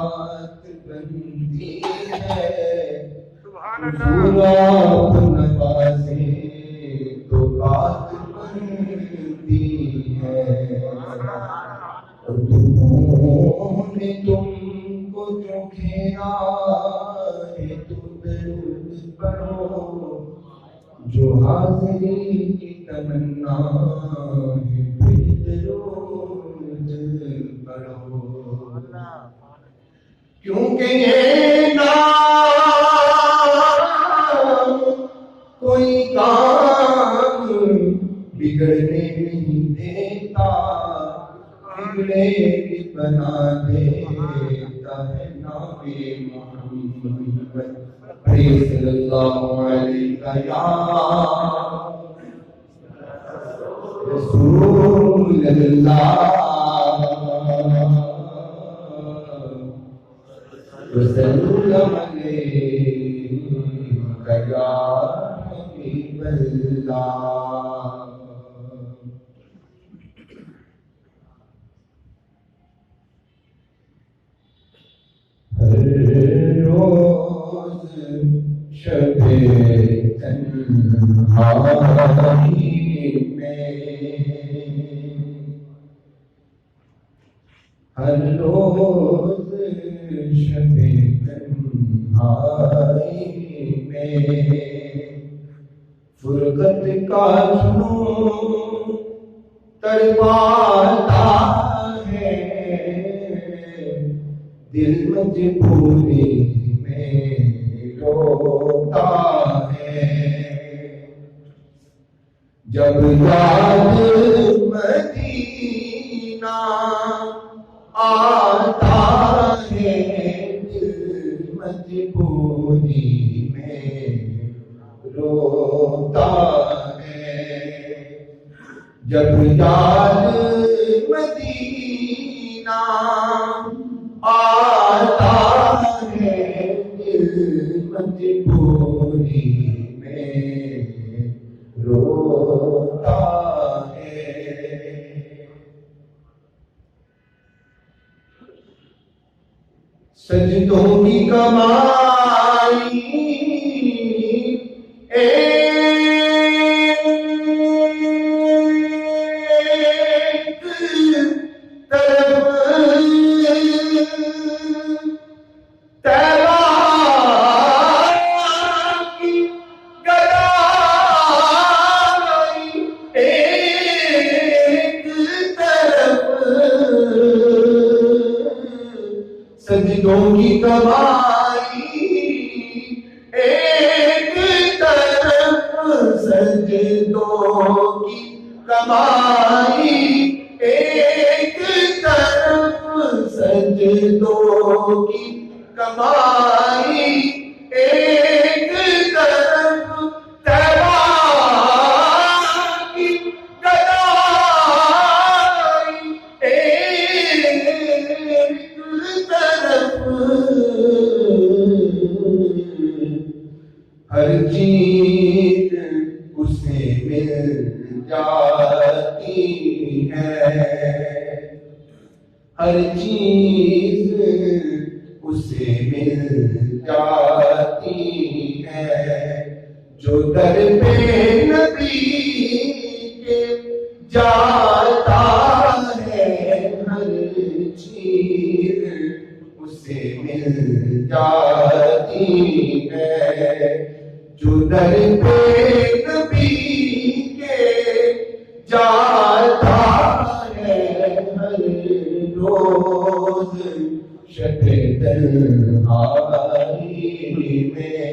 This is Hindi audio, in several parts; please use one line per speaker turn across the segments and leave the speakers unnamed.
बात बनती है, पूरा नवाजे तो बात बनती है। उन्होंने तुमको जो घेरा है तो दरूद पढ़ो, जो हाज़िरी की तमन्ना है फिर दरूद पढ़ो। क्योंकि ये नाम कोई काम बिगड़ने नहीं देता, बिगड़े भी बना देता है नामे मोहम्मद सल्लल्लाहु अलैहि रसूल अल्लाह वसल्लम अलैका या हबीब अल्लाह। हर रोज शबे तन्हाई में, हर रोज शबे तन्हाई में फुरकत का जुनून तरपाता है, दिल मजबूरी में रोता है। जब याद मदीना आता है, दिल मजबूरी में रोता है। जब याद मदीना आता है, दिल मजबूरी में रोता है। सजदों की कमाई एक तरफ तैरा की गदाई, एक तरफ सजदों की कमाई, एक तरफ सजदों की कमाई, एक तरफ सजदों की कमाई, एक तरफ तैरा की गदाई, एक तरफ हर चीज उसे मिल जाती है, हर चीज उसे मिल जाती है। जो दर पे नबी के जाता है, हर चीज उसे मिल जाती है। जो दर पे नबी के जाता है, हर रोज शबे तन्हाई में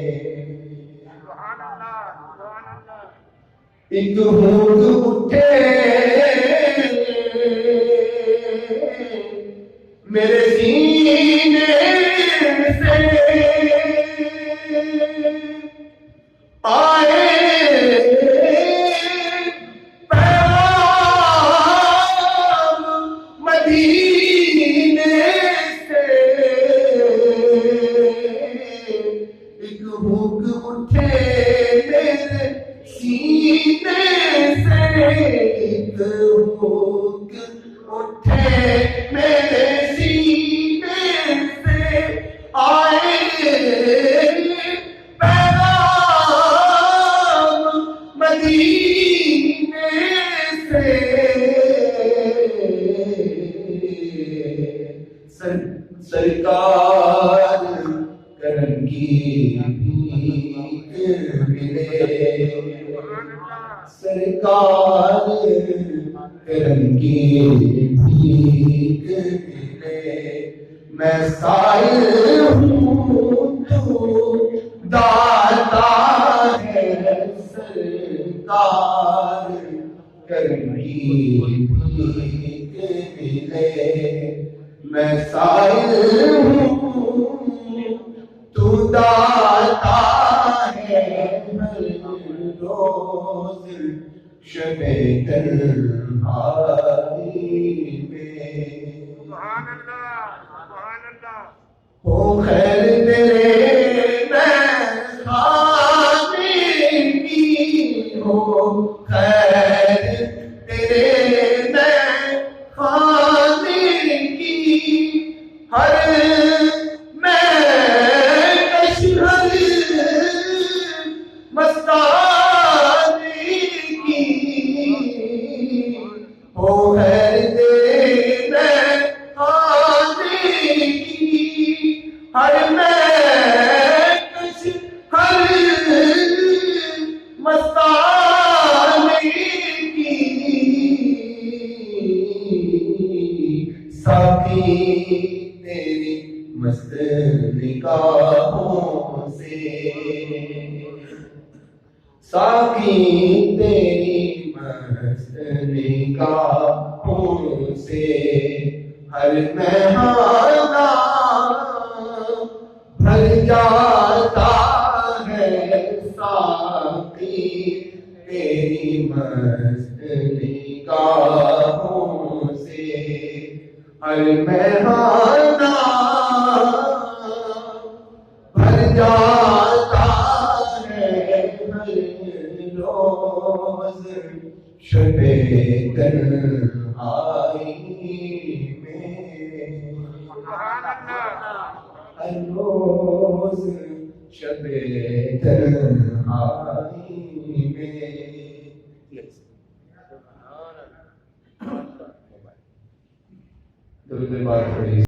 एक हुक उठे मेरे सीने से, आए पैगाम मदीने से, एक हुक उठे मेरे सीने से, एक हुक उठे मेरे सीने से, सरकार करम की भीख मिले, सरकार करम की भीख मिले। मैं साइल हूँ तू दाता है, सरकार करम की भीख मिले। मैं साइल हूँ तू दाता है, हर रोज शबे तन्हाई में। हो खैर तेरे मैं खाने की, हो खैर तेरे मैं खाने की। हर मैं कश हर मस्तानी की, हो खैर तेरे मैं खाने की। हर महकश हर मस्तानी की। साकी तेरी मस्त निगाहों से, साकी तेरी मस्त निगाहों से हर मेहमाना भर जाता है। साकी तेरी मस्त निगाहों से हर मेहमाना भर जाता है। हर रोज शबे तन्हाई में, हर रोज शबे तन्हाई में। दुरूद बात